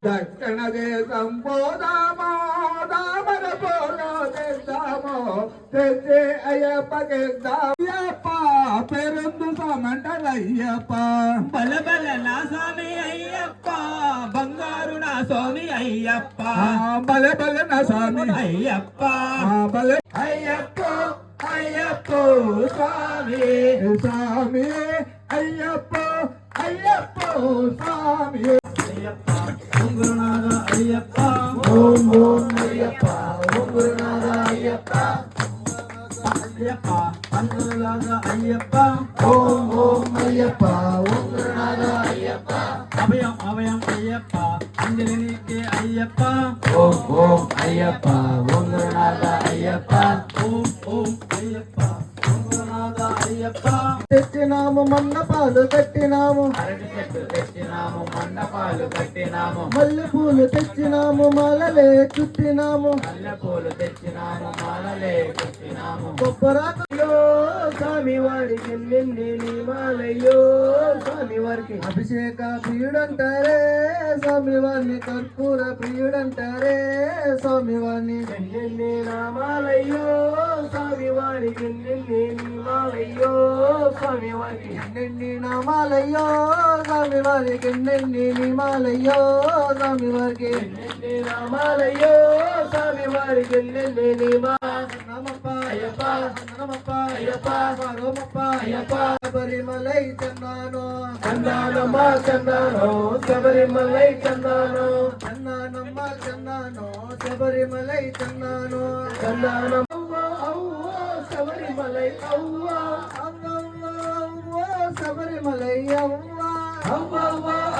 దక్షిణదే సంబోధామో Damara polo తెద్దామో తెచ్చే అయ్యప్ప పేరొందు సామంటారయ్యప్ప బల బల నా స్వామి అయ్యప్ప బంగారు నా స్వామి అయ్యప్ప బల బల నా స్వామి అయ్యప్ప బల అయ్యప్ప అయ్యప్ప స్వామి స్వామి అయ్యప్ప అయ్యప్ప స్వామి అయ్యప్ప ఓం గురునాథ అయ్యప్ప ఓం ఓం అయ్యప్ప ఓం గురునాథ అయ్యప్ప అయ్యప్ప అందులాగ అయ్యప్ప ఓం ఓం అయ్యప్ప ఓం గురునాథ అయ్యప్ప అభయం అభయం అయ్యప్ప అంజలికే అయ్యప్ప ఓం ఓం అయ్యప్ప ఓం గురునాథ అయ్యప్ప ఓం ఓం అయ్యప్ప ఓం గురునాథ అయ్యప్ప తెచ్చినాము మండపాలు కట్టినాము అరటి చెట్టు తెచ్చినాము మండపాలు కట్టినాము మల్లె పూలు తెచ్చినాము మాలలే చుట్టినాము మల్లె పూలు తెచ్చినాము మాలలే చుట్టినాము కొబ్బరాకయ్యో స్వామి వారికి నిండి నిమాలయ్యో స్వామి వారికి అభిషేక ప్రియుడంటారే స్వామివారిని కర్పూర ప్రియుడంటారే స్వామివారిని నిండి నామాలయ్యో స్వామి వారికి నిండి నిమాలయ్యో స్వామి వారికి నిండి నామాలయ్యో స్వామివారికి నిండి నిమాలయ్యో స్వామివారికి నిండి నామాలయ్యో స్వామి వారికి నిండి నిమా నమప్ప అయ్యప్ప నమప్ప అయ్యప్ప రోమప్ప అయ్యప్ప శబరిమలై చందానో చందానమ్మా చందానో శబరిమలై చందానో చందానమ్మ చందానో శబరిమలై చందానో చందానం శబరిమలై అవ్వా అవ్వవ్వ శబరిమలై అవ్వ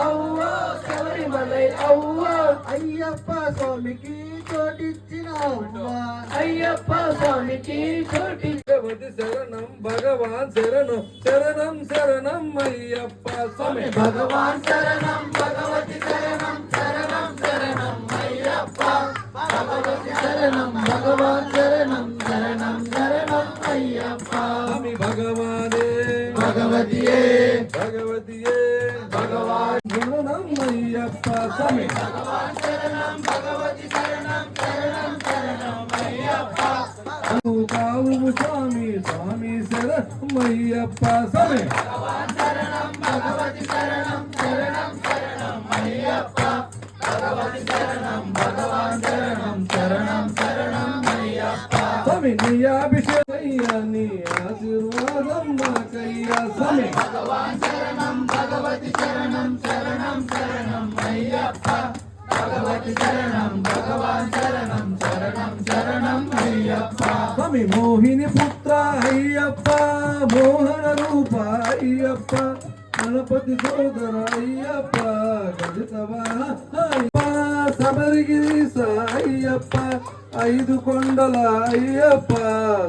అవ్వ శబరిమలై అవ్వా అయ్యప్ప స్వామికి చోటిచ్చిన అవ్వ అయ్యప్ప స్వామికి చోటి శరణం భగవాన్ శరణం శరణం శరణం అయ్యప్ప స్వామి భగవాన్ శరణం భగవతి శరణం శరణం శరణం అయ్యప్ప భగవతి శరణం భగవాన్ శరణం శరణం శరణం అయ్యప్ప స్వామి భగవానే భగవతియే భగవతియే భగవాన్ శరణం అయ్యప్ప స్వామి భగవాన్ శరణం భగవతి శరణం శరణం శరణం అయ్యప్ప కావు స్వామి స్వామి శరణం అయ్యప్ప స్వామి భగవాన్ శరణం భగవతి శరణం శరణం శరణం అయ్యప్ప భగవతి శరణం భగవాన్ శరణం శరణం శరణం అయ్యప్ప స్వామి నీ అభిషేకయ్యా నీ ఆశీర్వాదం మాకయ్యా స్వామి భగవాన్ శరణం భగవతి శరణం శరణం శరణం అయ్యప్ప భగవతి శరణం భగవాన్ శరణం శరణం శరణం అయ్యప్ప స్వామి మోహిని పుత్ర అయ్యప్ప మోహన రూప అయ్యప్ప గణపతి సోదర అయ్యప్ప గజతవాహన శబరిగిరీశ అయ్యప్ప ఐదు కొండల అయ్యప్ప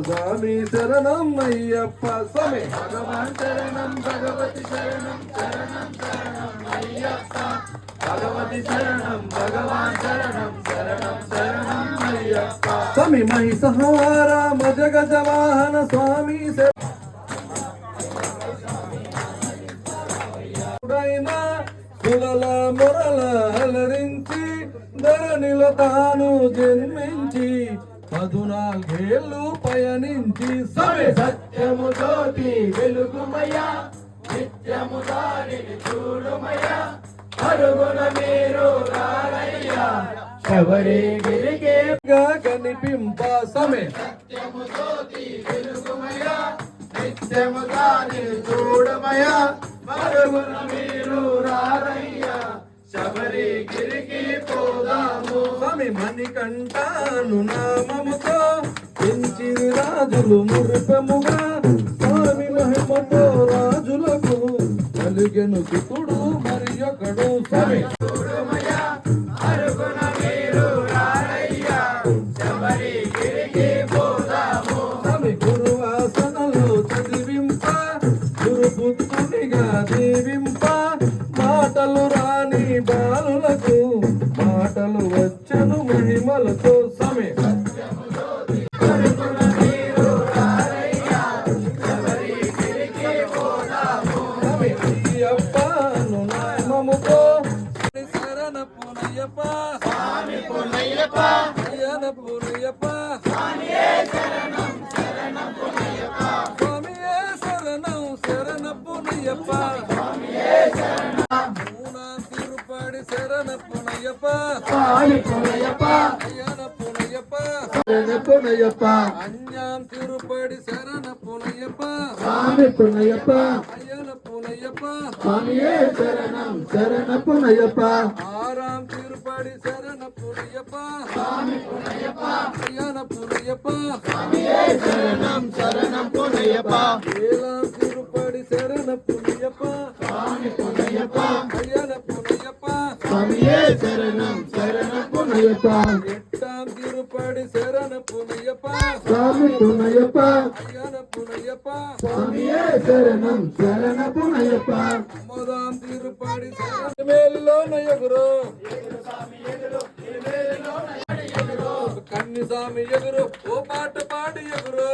స్వామి శరణం అయ్యప్ప స్వామి భగవాన్ శరణం భగవతి శరణం శరణం శరణం అయ్యప్ప భగవతి శరణం భగవాన్ శరణం శరణం శరణం అయ్యప్ప స్వామి మహిషహార మజగజ వాహన స్వామి సులల మొరల అలరించి ధరణిలో తాను జన్మించి 14 పయనించి స్వామి సత్యము జ్యోతి వెలుగుమయ్యా నిత్యము దారిని చూడుమయ్యా అరుగున మీరు రారయ్యా శబరిగిరికి కనిపింప స్వామి సత్యము జ్యోతి వెలుగుమయ్యా నిత్యము దారిని చూడుమయ్యా అరుగున మీరు రారయ్యా శబరిగిరికి పోదాము స్వామి మణికంఠాను నామముతో పెంచిరి రాజులు మురిపెముగా స్వామి మహిమతో రాజులకు కలిగెను సుతుడు మరి ఒకడు స్వామి చూడుమయ్యా అరుగున మీరు రారయ్యా శబరిగిరికి పోదాము స్వామి గురువాసనలు చదివింప గురుపుత్రునిగా దీవింప మాటలు రాని బాలులకు మాటలు వచ్చను మహిమలతో స్వామి స్వామి అయ్యప్పను నామముతో శరణ పునయ్యప్ప స్వామి పున్నయ్యప్ప అయ్యన పునయ్యప్ప స్వామియే శరణం శరణం పున్నయ్యప్ప స్వామియే శరణం శరణ పునయ్యప్ప స్వామియే శరణం మూనా తిరుపడి శరణ పునయ్యప్ప స్వామి పున్నయ్యప్ప అయ్యన పునయ్యప్ప శరణ పున్నయ్యప్ప అన్యాం తిరుపడి శరణ పునయ్యప్ప స్వామి పున్నయ్యప్ప అయ్యన పునయ్యప్ప స్వామియే శరణం శరణ పున్నయ్యప్ప ఆరాం తిరుపడి శరణ పునయ్యప్ప స్వామి పున్నయ్యప్ప అయ్యన పునయ్యప్ప స్వామియే శరణం శరణం పున్నయ్యప్ప ఏలాం తిరుపడి శరణ పునయ్యప్ప స్వామి పున్నయ్యప్ప అయ్యన పునయ్యప్ప స్వామియే శరణం శరణం పున్నయ్యప్ప ఎట్టాం తిరుపడి శరణ పునయ్యప్ప స్వామి పున్నయ్యప్ప అయ్యన పునయ్యప్ప స్వామియే శరణం శరణ పున్నయ్యప్ప మొదాం తిరుపడి శరణ మేలులో నయగురు కన్నిసామి ఎగురు ఓ పాట పాడి ఎగురు